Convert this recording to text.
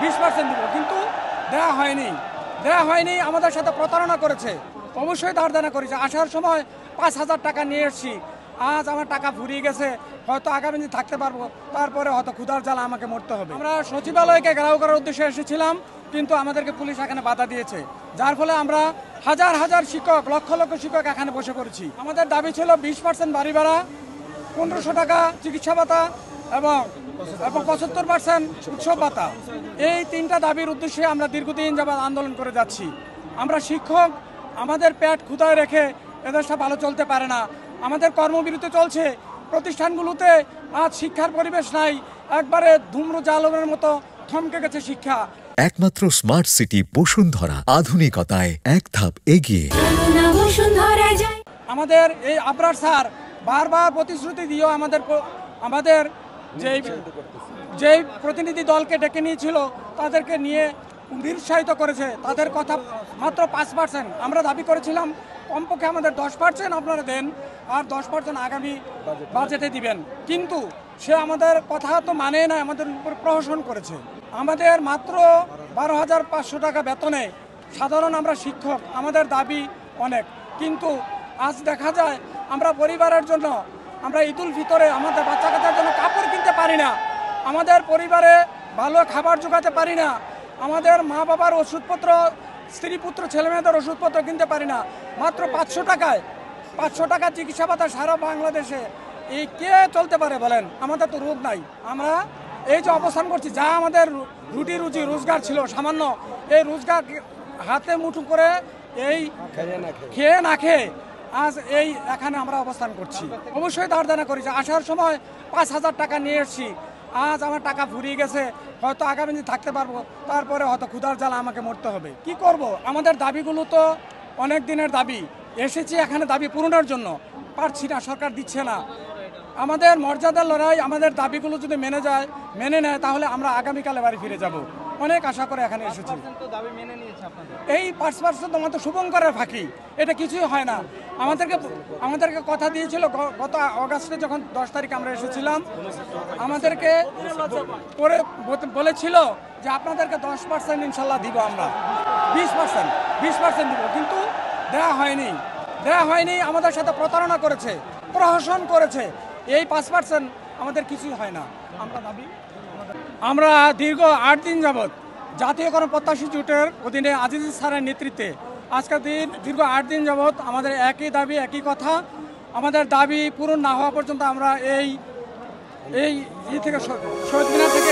20% দিব, কিন্তু দেওয়া হয়নি। আমাদের সাথে প্রতারণা করেছে, অবশ্যই ধার দেনা করেছে। আসার সময় 5,000 টাকা নিয়ে এসেছি, আজ আমার টাকা ফুরিয়ে গেছে, হয়তো আগামী দিন থাকতে পারবো, তারপরে হয়তো ক্ষুধার জ্বালা আমাকে মরতে হবে। আমরা সচিবালয়কে ঘেরাও করার উদ্দেশ্যে এসেছিলাম, কিন্তু আমাদেরকে পুলিশ এখানে বাধা দিয়েছে, যার ফলে আমরা হাজার হাজার শিক্ষক, লক্ষ লক্ষ শিক্ষক এখানে বসে পড়েছি। আমাদের দাবি ছিল 20% বাড়ি ভাড়া, 1500 টাকা চিকিৎসা ভাতা এবং 75% উৎসব ভাতা। এই 3টা দাবির উদ্দেশ্যে আমরা দীর্ঘদিন যাবৎ আন্দোলন করে যাচ্ছি। আমরা শিক্ষক, আমাদের পেট ক্ষুধায় রেখে এদেশটা ভালো চলতে পারে না। আমাদের কর্মবিরতি চলছে, প্রতিষ্ঠানগুলোতে আজ শিক্ষার পরিবেশ নাই, একবারে ধূম্র জালনের মতো থমকে গেছে শিক্ষা। একমাত্র স্মার্ট সিটি বসুন্ধরা, আধুনিকতায় এক ধাপ এগিয়ে। আমাদের এই আবরার স্যার বারবার প্রতিশ্রুতি দিয়েও আমাদের যেই প্রতিনিধি দলকে ডেকে নিয়েছিল তাদেরকে নিয়ে নিরুৎসাহিত করেছে। তাদের কথা মাত্র 5%। আমরা দাবি করেছিলাম কমপক্ষে আমাদের 10% আপনারা দেন, আর 10% আগামী বাজেটে দিবেন, কিন্তু সে আমাদের কথা তো মানে না, আমাদের উপর প্রহসন করেছে। আমাদের মাত্র 12,500 টাকা বেতনে সাধারণ আমরা শিক্ষক, আমাদের দাবি অনেক, কিন্তু আজ দেখা যায় আমরা পরিবারের জন্য, আমরা ঈদুল ফিতরে আমাদের বাচ্চা কাচ্চার জন্য কাপড় কিনতে পারি না, আমাদের পরিবারে ভালো খাবার জোগাতে পারি না, আমাদের মা বাবার ওষুধপত্র, স্ত্রী পুত্র ছেলে মেয়েদের ওষুধপত্র কিনতে পারি না। মাত্র 500 টাকা চিকিৎসা ভাতা সারা বাংলাদেশে এই কে চলতে পারে বলেন? আমাদের তো রোগ নাই। আমরা এই যে অবস্থান করছি, যা আমাদের রুটি রুজি রোজগার ছিল সামান্য, এই রোজগার হাতে মুঠো করে এই খেয়ে না খেয়ে আজ এই এখানে আমরা অবস্থান করছি। অবশ্যই ধার দেনা করেছি। আসার সময় 5,000 টাকা নিয়ে এসেছি, আজ আমার টাকা ফুরিয়ে গেছে, হয়তো আগামী দিন থাকতে পারবো, তারপরে হয়তো ক্ষুধার জ্বালা আমাকে মরতে হবে। কি করব? আমাদের দাবিগুলো তো অনেক দিনের দাবি, এসেছি এখানে দাবি পূরণের জন্য, পারছি না, সরকার দিচ্ছে না। আমাদের মর্যাদার লড়াই, আমাদের দাবিগুলো যদি মেনে নেয় তাহলে আমরা আগামীকালে বাড়ি ফিরে যাব। অনেক আশা করে এখানে এসেছি। এই 5% আমাদের শুভঙ্করের ফাঁকি, এটা কিছুই হয় না। আমাদেরকে কথা দিয়েছিল গত অগাস্টে, যখন 10 তারিখ আমরা এসেছিলাম, আমাদেরকে পরে বলেছিল যে আপনাদেরকে 10% ইনশাল্লাহ দিব, আমরা 20% দিব, কিন্তু দেওয়া হয়নি। আমাদের সাথে প্রতারণা করেছে, প্রহসন করেছে। এই 5% আমাদের কিছুই হয় না। আমরা দীর্ঘ 8 দিন যাবৎ জাতীয় কর্মপ্রত্যাশী জোটের অধীনে আজিজ স্যারের নেতৃত্বে আজকের দীর্ঘ 8 দিন যাবৎ আমাদের একই দাবি, একই কথা। আমাদের দাবি পূরণ না হওয়া পর্যন্ত আমরা এই থেকে শহীদ মিনার থেকে